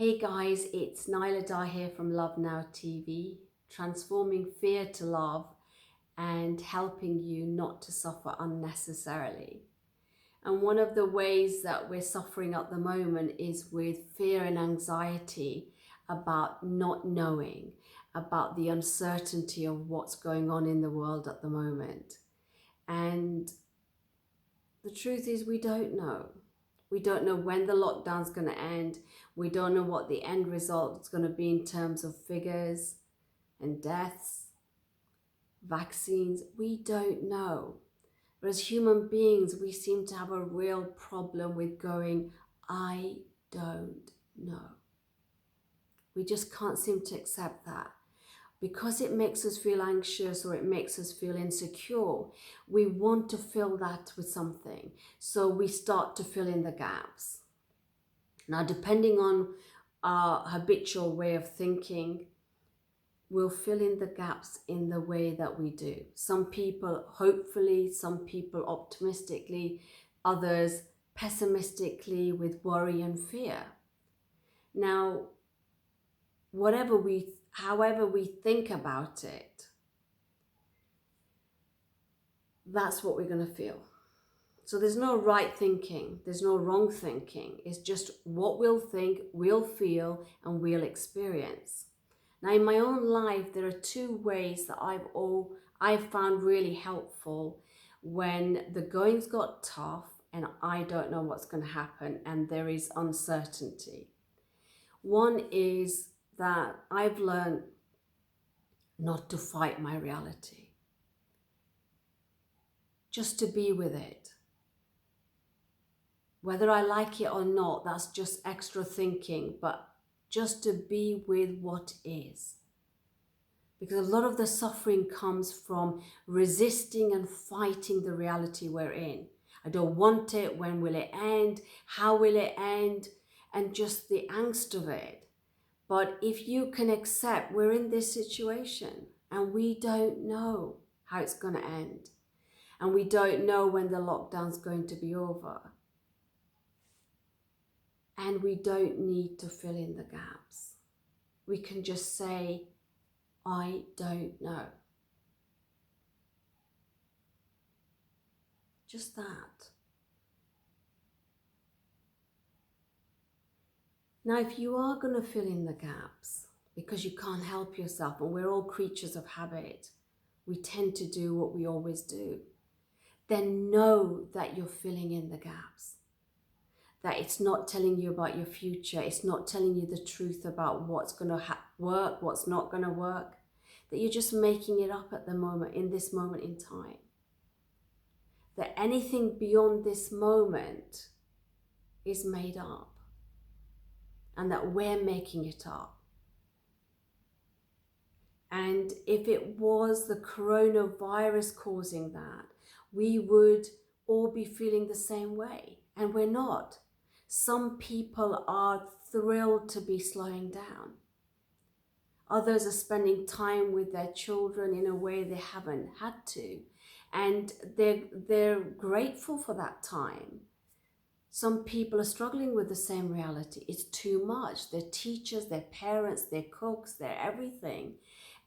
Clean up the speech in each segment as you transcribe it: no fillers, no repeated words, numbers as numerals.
Hey guys, it's Nyla Dar here from Love Now TV, transforming fear to love and helping you not to suffer unnecessarily. And one of the ways that we're suffering at the moment is with fear and anxiety about not knowing, about the uncertainty of what's going on in the world at the moment. And the truth is we don't know. We don't know when the lockdown's going to end. We don't know what the end result is going to be in terms of figures and deaths, vaccines. We don't know. But as human beings, we seem to have a real problem with going, I don't know. We just can't seem to accept that. Because it makes us feel anxious or it makes us feel insecure, we want to fill that with something. So we start to fill in the gaps. Now, depending on our habitual way of thinking, we'll fill in the gaps in the way that we do. Some people hopefully, some people optimistically, others pessimistically with worry and fear. Now, however we think about it, that's what we're going to feel. So there's no right thinking, there's no wrong thinking. It's just what we'll think, we'll feel, and we'll experience. Now, in my own life, there are two ways that I've found really helpful when the goings got tough and I don't know what's going to happen and there is uncertainty. One is that I've learned not to fight my reality, just to be with it. Whether I like it or not, that's just extra thinking, but just to be with what is. Because a lot of the suffering comes from resisting and fighting the reality we're in. I don't want it, when will it end, how will it end, and just the angst of it. But if you can accept we're in this situation and we don't know how it's going to end, and we don't know when the lockdown's going to be over, and we don't need to fill in the gaps. We can just say, I don't know. Just that. Now, if you are going to fill in the gaps, because you can't help yourself, and we're all creatures of habit, we tend to do what we always do, then know that you're filling in the gaps. That it's not telling you about your future, it's not telling you the truth about what's going to work, what's not going to work, that you're just making it up at the moment, in this moment in time. That anything beyond this moment is made up, and that we're making it up. And if it was the coronavirus causing that, we would all be feeling the same way, and we're not. Some people are thrilled to be slowing down. Others are spending time with their children in a way they haven't had to, and they're grateful for that time. Some people are struggling with the same reality. It's too much. They're teachers, they're parents, they're cooks, they're everything,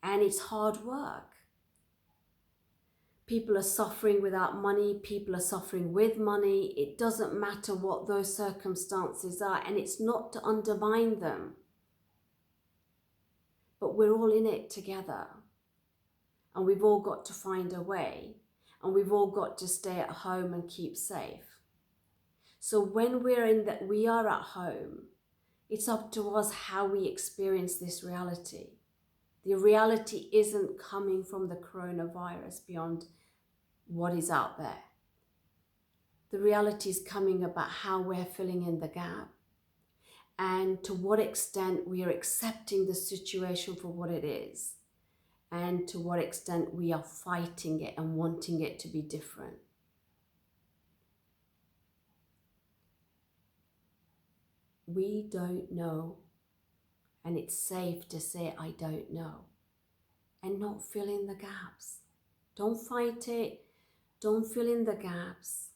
and it's hard work. People are suffering without money, people are suffering with money. It doesn't matter what those circumstances are, and it's not to undermine them. But we're all in it together, and we've all got to find a way, and we've all got to stay at home and keep safe. So when we are at home, it's up to us how we experience this reality. The reality isn't coming from the coronavirus beyond what is out there. The reality is coming about how we're filling in the gap and to what extent we are accepting the situation for what it is, and to what extent we are fighting it and wanting it to be different. We don't know, and it's safe to say I don't know and not fill in the gaps. Don't fight it, don't fill in the gaps,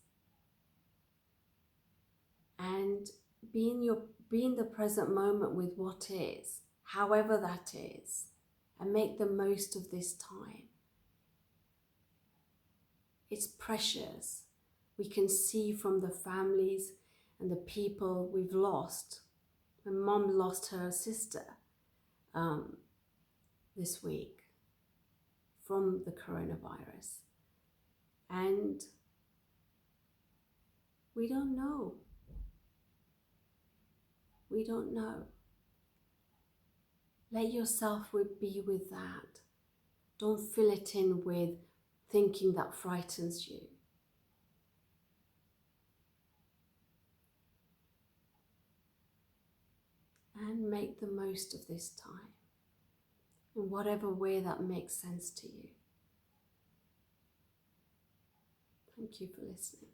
and be Be in the present moment with what is, however that is, and make the most of this time. It's precious. We can see from the families and the people we've lost. My mum lost her sister this week from the coronavirus. And we don't know. We don't know. Let yourself be with that. Don't fill it in with thinking that frightens you. And make the most of this time in whatever way that makes sense to you. Thank you for listening.